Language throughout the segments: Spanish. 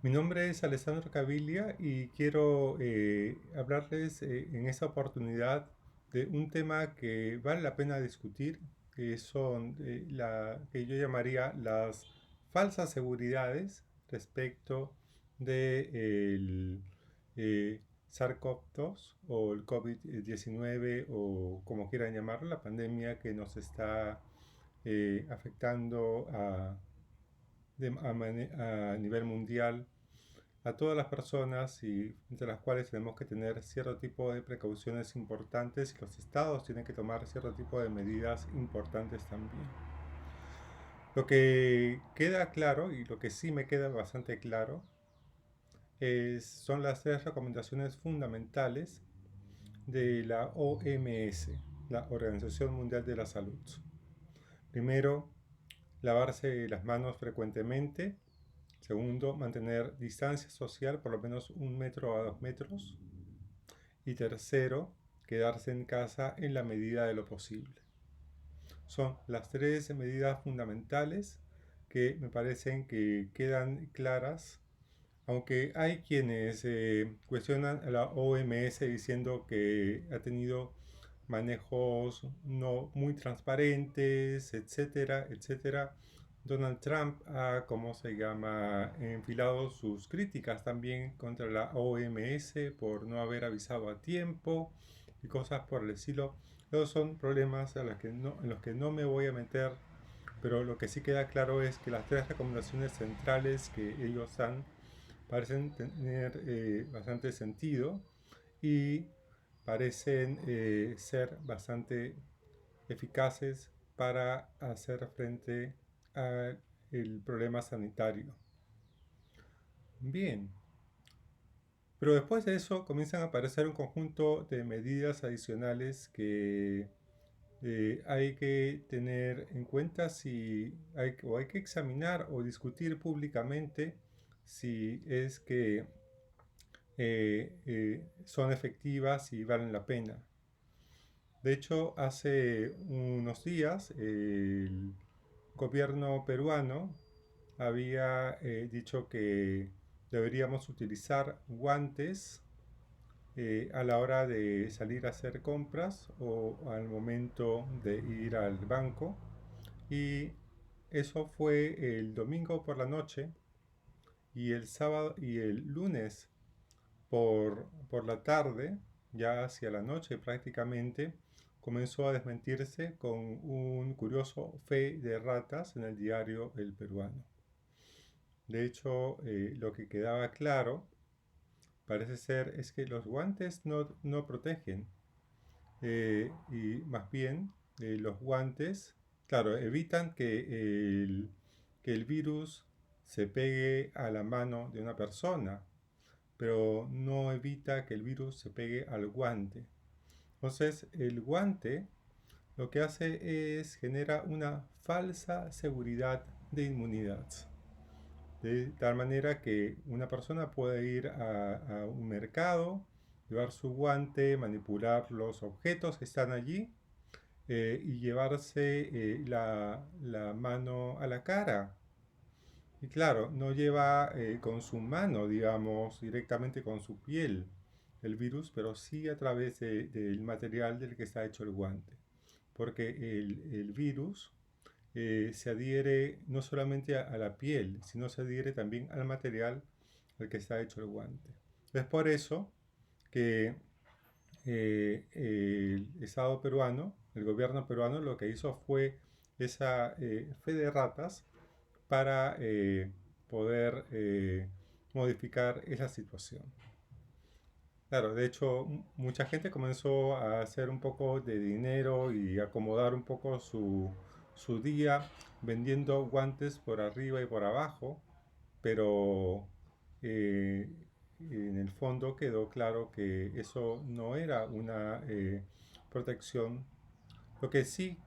Mi nombre es Alessandro Caviglia y quiero hablarles en esta oportunidad de un tema que vale la pena discutir, que son que yo llamaría las falsas seguridades respecto de el SARS-CoV-2 o el COVID-19 o como quieran llamarlo, la pandemia que nos está afectando a nivel mundial a todas las personas y entre las cuales tenemos que tener cierto tipo de precauciones importantes y los estados tienen que tomar cierto tipo de medidas importantes también. Lo que queda claro y lo que sí me queda bastante claro son las tres recomendaciones fundamentales de la OMS, la Organización Mundial de la Salud. Primero, lavarse las manos frecuentemente. Segundo, mantener distancia social por lo menos 1 metro a 2 metros. Y tercero, quedarse en casa en la medida de lo posible. Son las tres medidas fundamentales que me parecen que quedan claras, aunque hay quienes cuestionan a la OMS diciendo que ha tenido manejos no muy transparentes, etcétera, etcétera. Donald Trump ha, ¿cómo se llama?, enfilado sus críticas también contra la OMS por no haber avisado a tiempo y cosas por el estilo. Esos son problemas en los que no me voy a meter, pero lo que sí queda claro es que las tres recomendaciones centrales que ellos dan parecen tener bastante sentido y parecen ser bastante eficaces para hacer frente al problema sanitario. Bien, pero después de eso comienzan a aparecer un conjunto de medidas adicionales que hay que tener en cuenta o hay que examinar o discutir públicamente si es que son efectivas y valen la pena. De hecho, hace unos días el gobierno peruano había dicho que deberíamos utilizar guantes a la hora de salir a hacer compras o al momento de ir al banco. Y eso fue el domingo por la noche y el sábado y el lunes por la tarde, ya hacia la noche prácticamente, comenzó a desmentirse con un curioso fe de ratas en el diario El Peruano. De hecho, lo que quedaba claro parece ser es que los guantes no protegen y más bien los guantes, claro, evitan que el virus se pegue a la mano de una persona, pero no evita que el virus se pegue al guante. Entonces, el guante lo que hace es genera una falsa seguridad de inmunidad. De tal manera que una persona puede ir a un mercado, llevar su guante, manipular los objetos que están allí y llevarse la mano a la cara. Y claro, no lleva con su mano, digamos, directamente con su piel el virus, pero sí a través del material del que está hecho el guante. Porque el virus se adhiere no solamente a la piel, sino se adhiere también al material del que está hecho el guante. Es por eso que el Estado peruano, el gobierno peruano, lo que hizo fue esa fe de ratas para poder modificar esa situación. Claro, de hecho, mucha gente comenzó a hacer un poco de dinero y acomodar un poco su día vendiendo guantes por arriba y por abajo, pero eh, en el fondo quedó claro que eso no era una protección. Lo que sí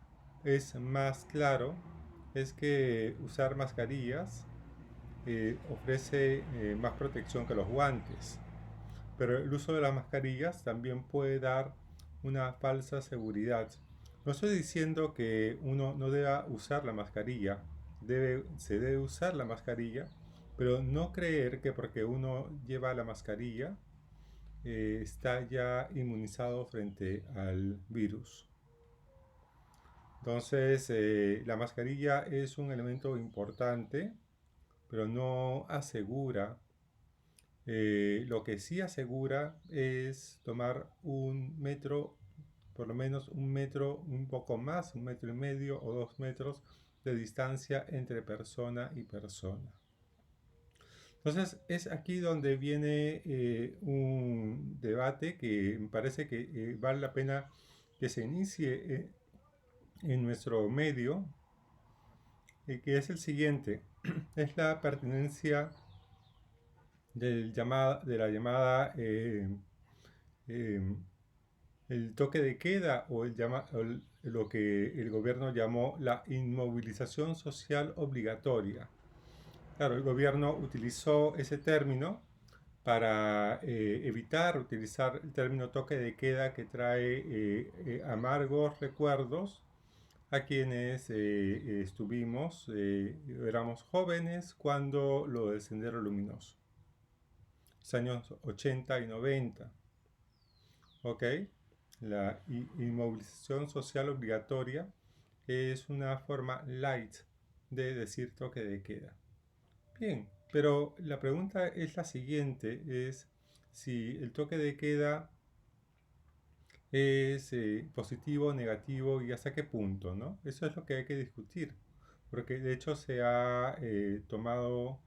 es más claro es que usar mascarillas ofrece más protección que los guantes. Pero el uso de las mascarillas también puede dar una falsa seguridad. No estoy diciendo que uno no deba usar la mascarilla, se debe usar la mascarilla, pero no creer que porque uno lleva la mascarilla está ya inmunizado frente al virus. Entonces, la mascarilla es un elemento importante, pero no asegura. Lo que sí asegura es tomar un metro, por lo menos un metro, un poco más, 1,5 metros o 2 metros de distancia entre persona y persona. Entonces es aquí donde viene un debate que me parece que vale la pena que se inicie en nuestro medio, que es el siguiente. Es la pertinencia de la llamada eh, el toque de queda o lo que el gobierno llamó la inmovilización social obligatoria. Claro, el gobierno utilizó ese término para evitar utilizar el término toque de queda que trae amargos recuerdos a quienes éramos jóvenes cuando lo del Sendero Luminoso, los años 80 y 90. ¿Ok? La inmovilización social obligatoria es una forma light de decir toque de queda. Bien, pero la pregunta es la siguiente, es si el toque de queda es positivo o negativo y hasta qué punto, ¿no? Eso es lo que hay que discutir, porque de hecho se ha tomado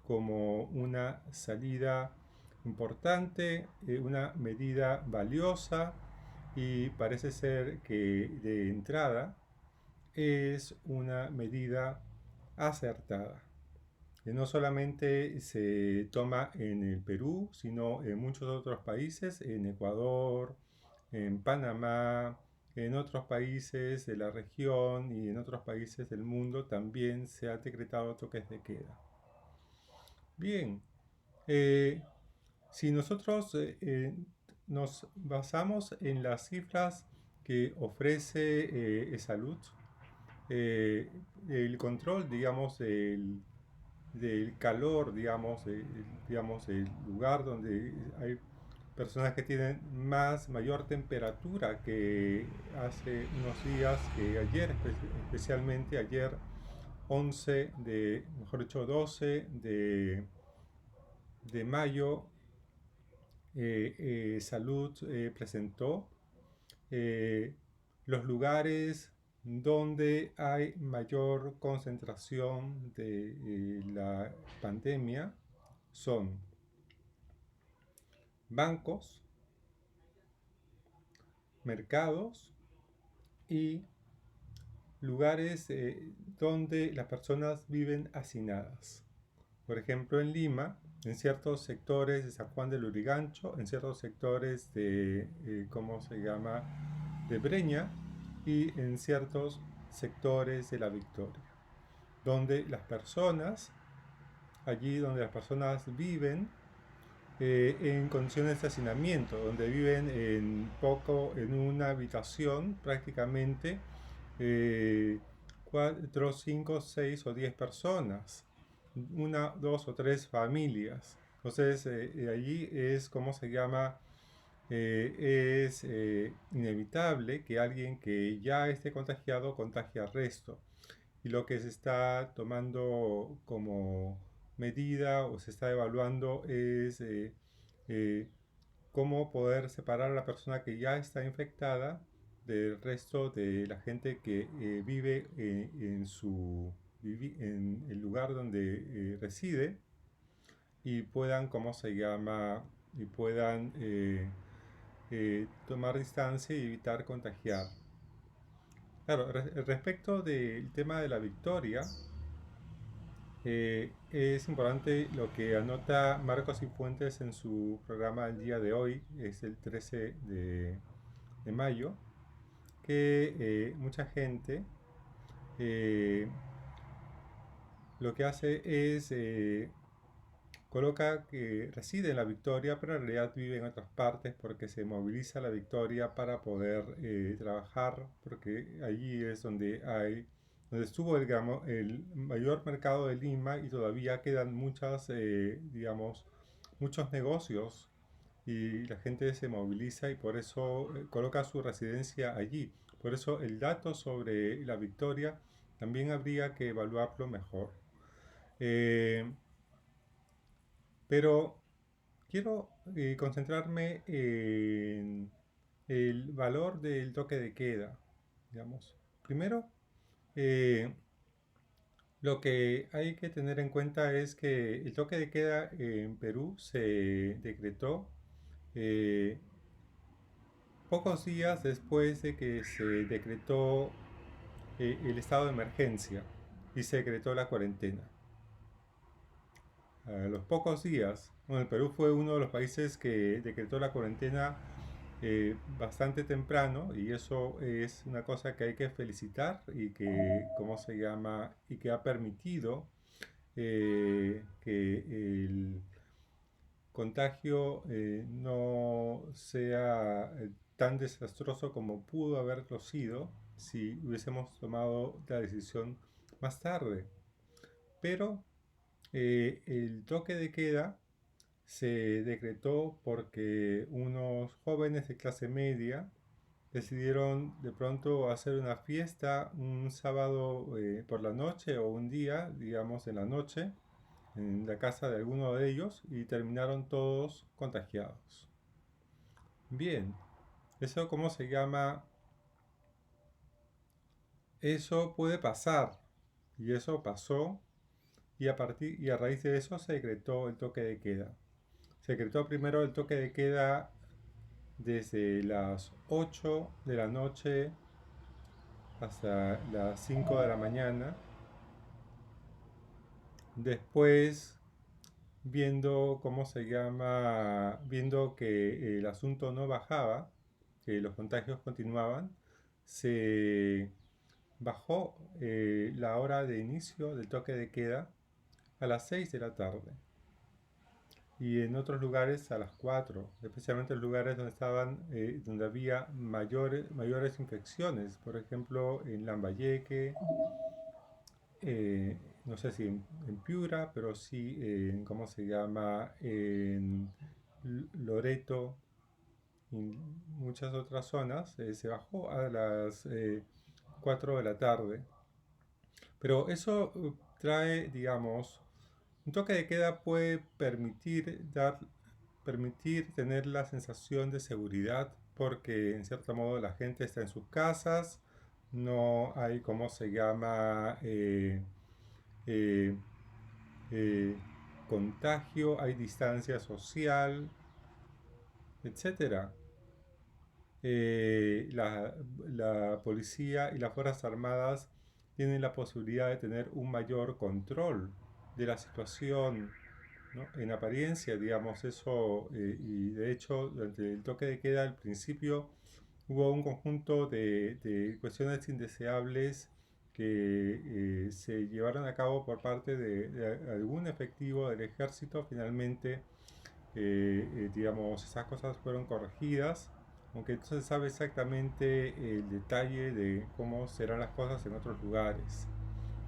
como una salida importante, una medida valiosa y parece ser que de entrada es una medida acertada. Que no solamente se toma en el Perú, sino en muchos otros países, en Ecuador, en Panamá, en otros países de la región y en otros países del mundo también se ha decretado toques de queda. Bien, eh, si nosotros nos basamos en las cifras que ofrece Salud, eh, el control, digamos, del calor, digamos, el lugar donde hay personas que tienen mayor temperatura que hace unos días, que ayer, especialmente ayer 12 de mayo, Salud presentó eh, los lugares donde hay mayor concentración de la pandemia son bancos, mercados y lugares donde las personas viven hacinadas. Por ejemplo, en Lima, en ciertos sectores de San Juan del Lurigancho, en ciertos sectores de, ¿cómo se llama?, de Breña y en ciertos sectores de La Victoria, donde las personas, allí donde las personas viven en condiciones de hacinamiento, donde viven en una habitación prácticamente 4, 5, 6 o 10 personas, una, dos o tres familias. Entonces, allí es, ¿cómo se llama? Es inevitable que alguien que ya esté contagiado contagie al resto. Y lo que se está tomando como medida o se está evaluando es eh, cómo poder separar a la persona que ya está infectada del resto de la gente que vive en el lugar donde reside y puedan, ¿cómo se llama? Y puedan tomar distancia y evitar contagiar. Claro, respecto del tema de la victoria, es importante lo que anota Marcos y Fuentes en su programa el día de hoy, es el 13 de mayo, que mucha gente eh, lo que hace es coloca que reside en la Victoria, pero en realidad vive en otras partes porque se moviliza a la Victoria para poder trabajar, porque allí es donde donde estuvo el mayor mercado de Lima y todavía quedan digamos, muchos negocios y la gente se moviliza y por eso coloca su residencia allí. Por eso el dato sobre la victoria también habría que evaluarlo mejor. Eh, pero quiero concentrarme en el valor del toque de queda, digamos. Primero, eh, lo que hay que tener en cuenta es que el toque de queda en Perú se decretó eh, pocos días después de que se decretó el estado de emergencia y se decretó la cuarentena. A los pocos días, bueno, el Perú fue uno de los países que decretó la cuarentena bastante temprano y eso es una cosa que hay que felicitar y que, ¿cómo se llama? Y que ha permitido que el contagio no sea tan desastroso como pudo haberlo sido si hubiésemos tomado la decisión más tarde. Pero el toque de queda se decretó porque unos jóvenes de clase media decidieron de pronto hacer una fiesta un sábado por la noche o un día, digamos en la noche, en la casa de alguno de ellos y terminaron todos contagiados. Bien, eso cómo se llama, eso puede pasar y eso pasó y a raíz de eso se decretó el toque de queda. Se decretó primero el toque de queda desde las 8 de la noche hasta las 5 de la mañana. Después, viendo cómo se llama, viendo que el asunto no bajaba, que los contagios continuaban, se bajó la hora de inicio del toque de queda a las 6 de la tarde. Y en otros lugares a las 4, especialmente en lugares donde donde había mayores infecciones, por ejemplo en Lambayeque, no sé si en Piura, pero sí en, ¿cómo se llama? En Loreto y muchas otras zonas, se bajó a las 4 de la tarde. Pero eso trae, digamos, un toque de queda puede permitir tener la sensación de seguridad porque en cierto modo la gente está en sus casas, no hay, ¿cómo se llama? Eh, eh, Contagio, hay distancia social, etcétera. La policía y las Fuerzas Armadas tienen la posibilidad de tener un mayor control de la situación, ¿no? En apariencia, digamos eso, y de hecho, durante el toque de queda al principio hubo un conjunto de cuestiones indeseables que se llevaron a cabo por parte de algún efectivo del ejército. Finalmente, digamos, esas cosas fueron corregidas, aunque no se sabe exactamente el detalle de cómo serán las cosas en otros lugares.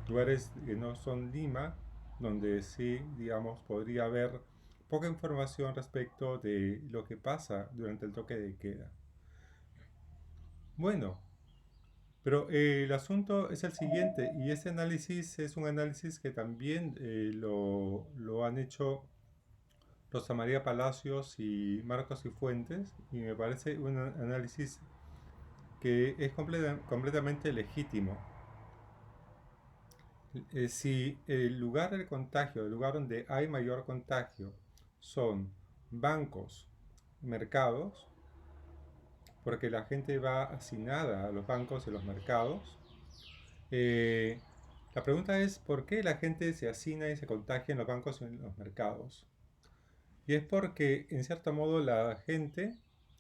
Lugares que no son Lima, donde sí, digamos, podría haber poca información respecto de lo que pasa durante el toque de queda. Bueno, pero el asunto es el siguiente, y ese análisis es un análisis que también lo han hecho Rosa María Palacios y Marcos y Fuentes, y me parece un análisis que es completamente legítimo. Si el lugar del contagio, el lugar donde hay mayor contagio, son bancos, mercados, porque la gente va hacinada a los bancos y los mercados, eh, la pregunta es ¿por qué la gente se hacina y se contagia en los bancos y en los mercados? Y es porque, en cierto modo, la gente,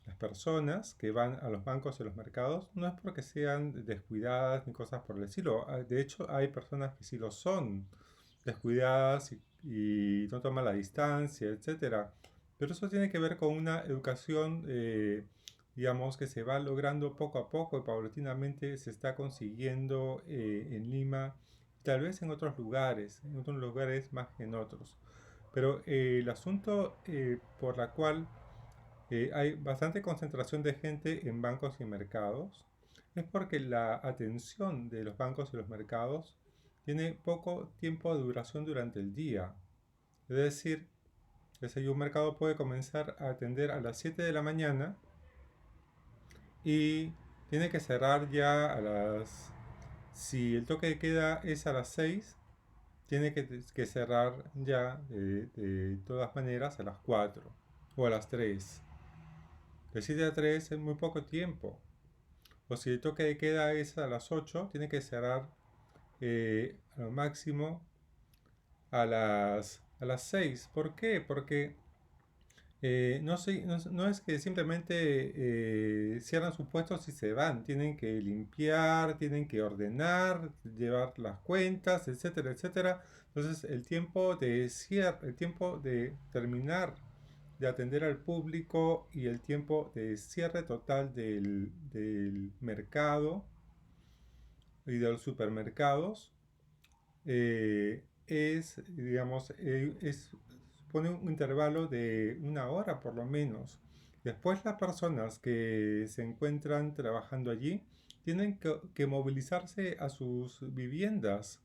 las personas que van a los bancos y a los mercados, no es porque sean descuidadas ni cosas por el estilo. De hecho, hay personas que sí lo son, descuidadas y no toman la distancia, etcétera. Pero eso tiene que ver con una educación, digamos que se va logrando poco a poco y paulatinamente se está consiguiendo en Lima, tal vez en otros lugares más que en otros. Pero el asunto por la cual hay bastante concentración de gente en bancos y mercados es porque la atención de los bancos y los mercados tiene poco tiempo de duración durante el día. Es decir, un mercado puede comenzar a atender a las 7 de la mañana y tiene que cerrar ya a las... Si el toque de queda es a las 6, tiene que cerrar ya de todas maneras a las 4 o a las 3. De 7 a 3 es muy poco tiempo. O si el toque de queda es a las 8, tiene que cerrar a lo máximo a las 6. ¿Por qué? Porque no es que simplemente cierran sus puestos y se van. Tienen que limpiar, tienen que ordenar, llevar las cuentas, etcétera, etcétera. Entonces el tiempo de cierre, el tiempo de terminar de atender al público y el tiempo de cierre total del mercado y de los supermercados digamos, pone un intervalo de una hora por lo menos. Después las personas que se encuentran trabajando allí tienen que movilizarse a sus viviendas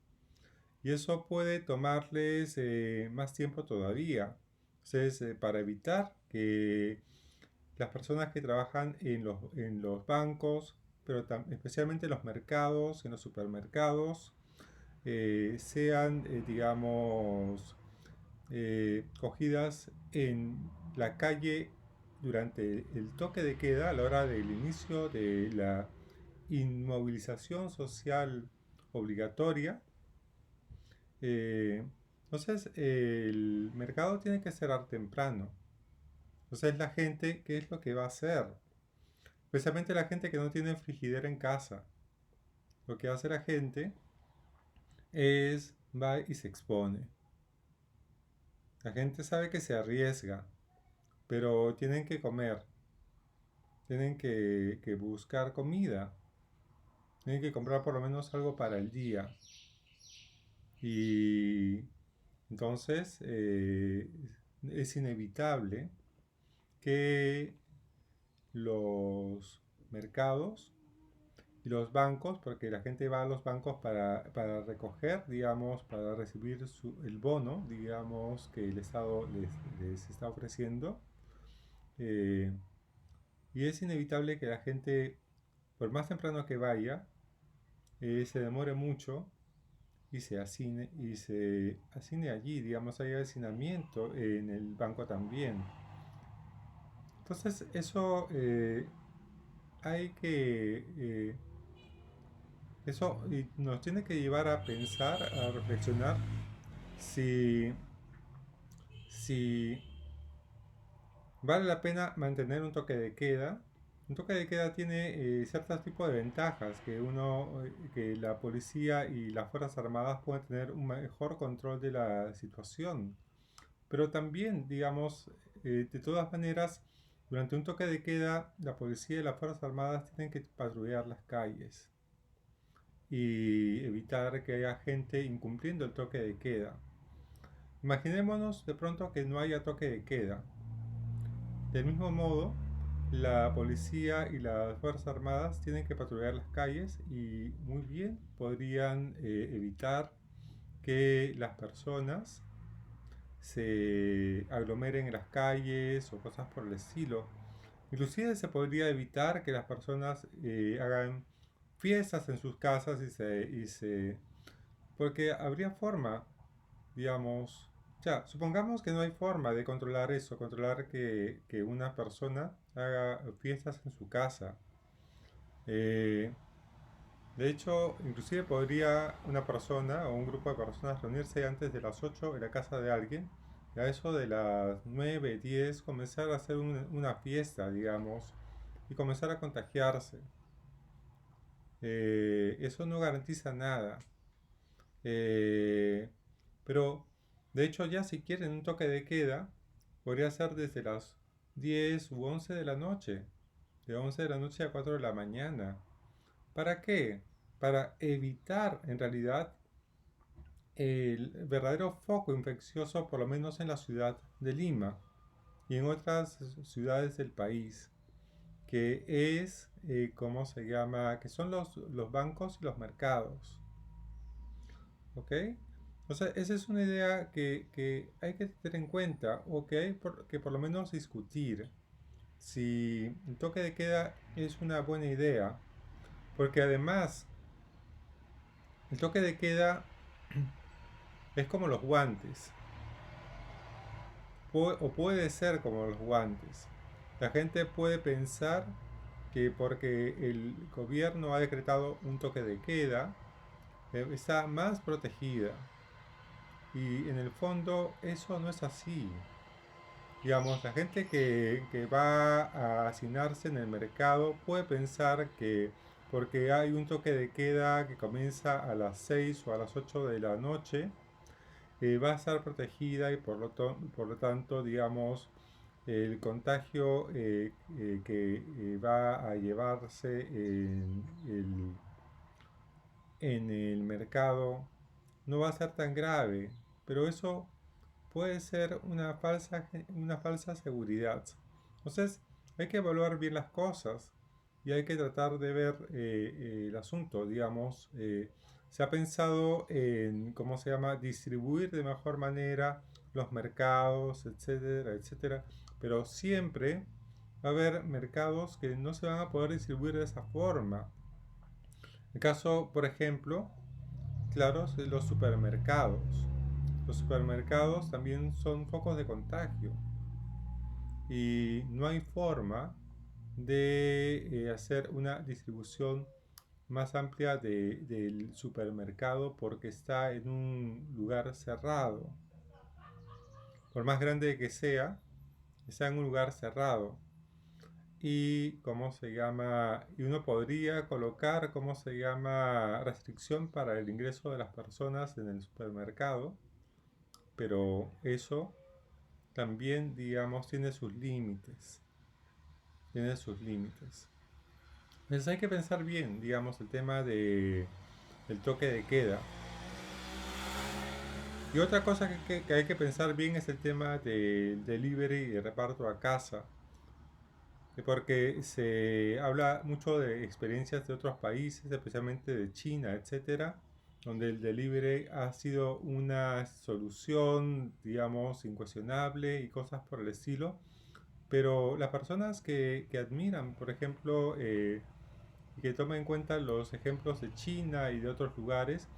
y eso puede tomarles más tiempo todavía. Entonces, para evitar que las personas que trabajan en los bancos, pero especialmente en los mercados, en los supermercados, sean, digamos, cogidas en la calle durante el toque de queda a la hora del inicio de la inmovilización social obligatoria. eh, entonces el mercado tiene que cerrar temprano. Entonces la gente, ¿qué es lo que va a hacer? Especialmente la gente que no tiene frigidera en casa. Lo que hace la gente es va y se expone. La gente sabe que se arriesga, pero tienen que comer, tienen que buscar comida, tienen que comprar por lo menos algo para el día. Y entonces es inevitable que los mercados y los bancos, porque la gente va a los bancos para recoger, digamos, para recibir el bono, digamos, que el Estado les está ofreciendo. eh, y es inevitable que la gente, por más temprano que vaya, se demore mucho y se hacine allí, digamos, hay hacinamiento en el banco también. Entonces, eso hay que eso nos tiene que llevar a pensar, a reflexionar si, si vale la pena mantener un toque de queda. Un toque de queda tiene ciertos tipos de ventajas, que la policía y las Fuerzas Armadas pueden tener un mejor control de la situación. Pero también, digamos, de todas maneras, durante un toque de queda, la policía y las Fuerzas Armadas tienen que patrullar las calles y evitar que haya gente incumpliendo el toque de queda. Imaginémonos de pronto que no haya toque de queda. Del mismo modo, la policía y las Fuerzas Armadas tienen que patrullar las calles y muy bien podrían evitar que las personas se aglomeren en las calles o cosas por el estilo. Inclusive se podría evitar que las personas hagan fiestas en sus casas porque habría forma, digamos, ya, supongamos que no hay forma de controlar eso, controlar que una persona haga fiestas en su casa. Eh, de hecho, inclusive podría una persona o un grupo de personas reunirse antes de las 8 en la casa de alguien y a eso de las 9 10 comenzar a hacer una fiesta, digamos, y comenzar a contagiarse. Eso no garantiza nada. Eh, pero, de hecho, ya si quieren un toque de queda, podría ser desde las 10 u 11 de la noche. de 11 de la noche a 4 de la mañana. ¿Para qué? Para evitar en realidad el verdadero foco infeccioso, por lo menos en la ciudad de Lima y en otras ciudades del país, que es, ¿cómo se llama? Que son los bancos y los mercados. ¿Ok? O sea, esa es una idea que hay que tener en cuenta o que hay que por lo menos discutir si el toque de queda es una buena idea, porque además el toque de queda es como los guantes, o puede ser como los guantes. La gente puede pensar que porque el gobierno ha decretado un toque de queda, está más protegida. Y en el fondo eso no es así. Digamos, la gente que va a hacinarse en el mercado puede pensar que porque hay un toque de queda que comienza a las 6 o a las 8 de la noche, va a estar protegida y por lo tanto, digamos, el contagio que va a llevarse en el mercado no va a ser tan grave, pero eso puede ser una falsa seguridad. Entonces, hay que evaluar bien las cosas y hay que tratar de ver el asunto, digamos. Se ha pensado en, ¿cómo se llama?, distribuir de mejor manera los mercados, etcétera, etcétera, pero siempre va a haber mercados que no se van a poder distribuir de esa forma. El caso, por ejemplo, claro, de los supermercados. Los supermercados también son focos de contagio y no hay forma de hacer una distribución más amplia del supermercado porque está en un lugar cerrado. Por más grande que sea, está en un lugar cerrado. Y cómo se llama, y uno podría colocar cómo se llama restricción para el ingreso de las personas en el supermercado, pero eso también, digamos, tiene sus límites. Tiene sus límites. Entonces hay que pensar bien, digamos, el tema del toque de queda. Y otra cosa que hay que pensar bien es el tema del delivery y el reparto a casa. Porque se habla mucho de experiencias de otros países, especialmente de China, etcétera, donde el delivery ha sido una solución, digamos, incuestionable y cosas por el estilo. Pero las personas que admiran, por ejemplo, y que toman en cuenta los ejemplos de China y de otros lugares,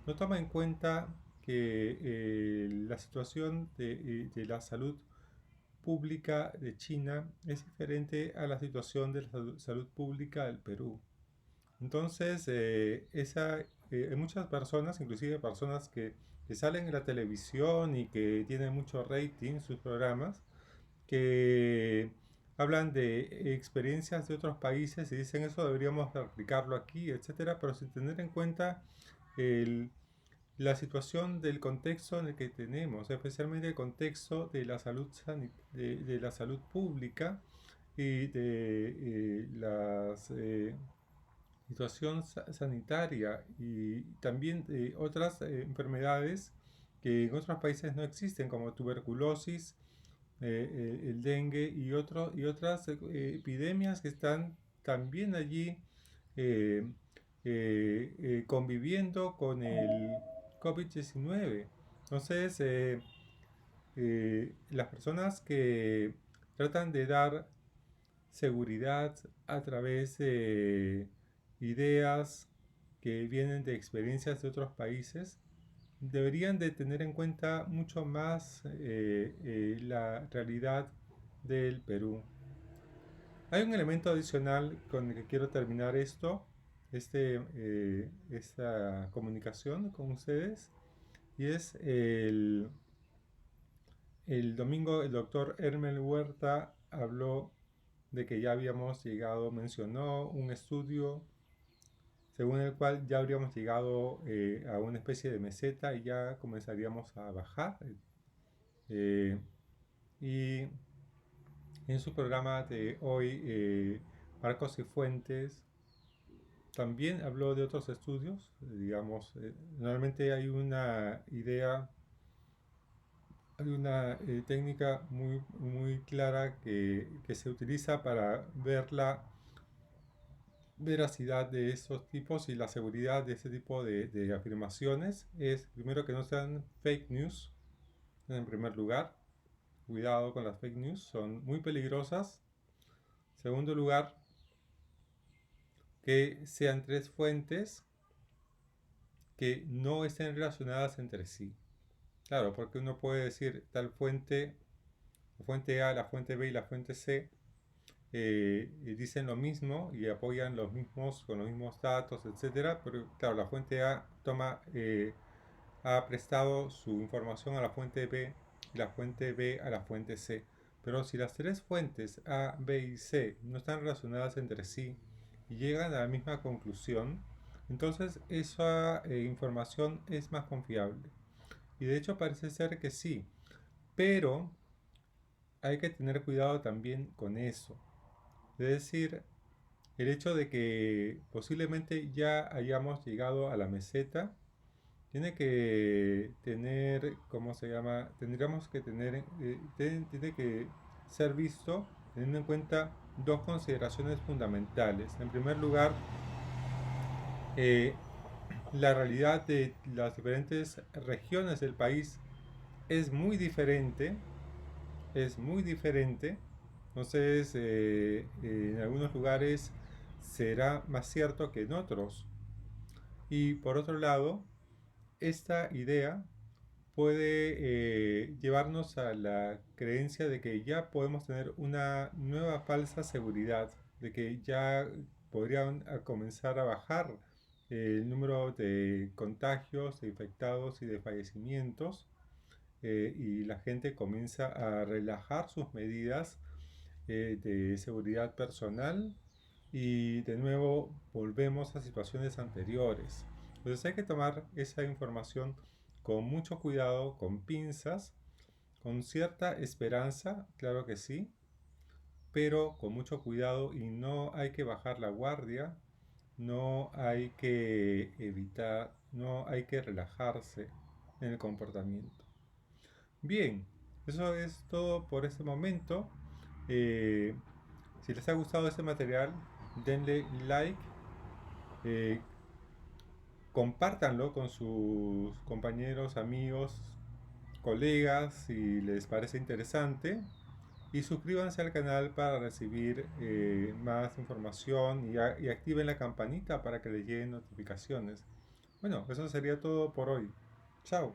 no toman en cuenta que la situación de la salud pública de China es diferente a la situación de la salud pública del Perú. Entonces, hay muchas personas, inclusive personas que salen en la televisión y que tienen mucho rating en sus programas, que hablan de experiencias de otros países y dicen eso deberíamos aplicarlo aquí, etcétera, pero sin tener en cuenta el, la situación del contexto en el que tenemos, especialmente el contexto de la salud, de la salud pública y de la situación sanitaria y también de otras enfermedades que en otros países no existen, como tuberculosis, el dengue y otras epidemias que están también allí eh, conviviendo con el COVID-19. Entonces, las personas que tratan de dar seguridad a través de ideas que vienen de experiencias de otros países, deberían de tener en cuenta mucho más la realidad del Perú. Hay un elemento adicional con el que quiero terminar esta comunicación con ustedes, y es el domingo el doctor Hermel Huerta habló de que ya habíamos llegado, mencionó un estudio según el cual ya habríamos llegado a una especie de meseta y ya comenzaríamos a bajar. Y en su programa de hoy Arcos y Fuentes. También habló de otros estudios, digamos, normalmente hay una técnica muy clara que se utiliza para ver la veracidad de esos tipos y la seguridad de ese tipo de afirmaciones. Es primero que no sean fake news, en primer lugar. Cuidado con las fake news, son muy peligrosas. Segundo lugar, que sean tres fuentes que no estén relacionadas entre sí. Claro, porque uno puede decir tal fuente, la fuente A, la fuente B y la fuente C dicen lo mismo y apoyan con los mismos datos, etcétera, pero claro, la fuente A ha prestado su información a la fuente B y la fuente B a la fuente C. Pero si las tres fuentes A, B y C no están relacionadas entre sí y llegan a la misma conclusión, entonces esa información es más confiable. Y de hecho parece ser que sí, pero hay que tener cuidado también con eso. Es decir, el hecho de que posiblemente ya hayamos llegado a la meseta tiene que tener, ¿cómo se llama? Tendríamos que tener, tiene que ser visto teniendo en cuenta dos consideraciones fundamentales. En primer lugar, eh, la realidad de las diferentes regiones del país es muy diferente, es muy diferente. Entonces, en algunos lugares será más cierto que en otros. Y por otro lado, esta idea puede llevarnos a la creencia de que ya podemos tener una nueva falsa seguridad, de que ya podrían comenzar a bajar el número de contagios, de infectados y de fallecimientos, y la gente comienza a relajar sus medidas de seguridad personal y de nuevo volvemos a situaciones anteriores. Entonces hay que tomar esa información con mucho cuidado, con pinzas, con cierta esperanza, claro que sí, pero con mucho cuidado y no hay que bajar la guardia, no hay que evitar, no hay que relajarse en el comportamiento. Bien, eso es todo por este momento. Eh, si les ha gustado este material, denle like, eh, compártanlo con sus compañeros, amigos, colegas si les parece interesante y suscríbanse al canal para recibir más información y activen la campanita para que les lleguen notificaciones. Bueno, eso sería todo por hoy. Chao.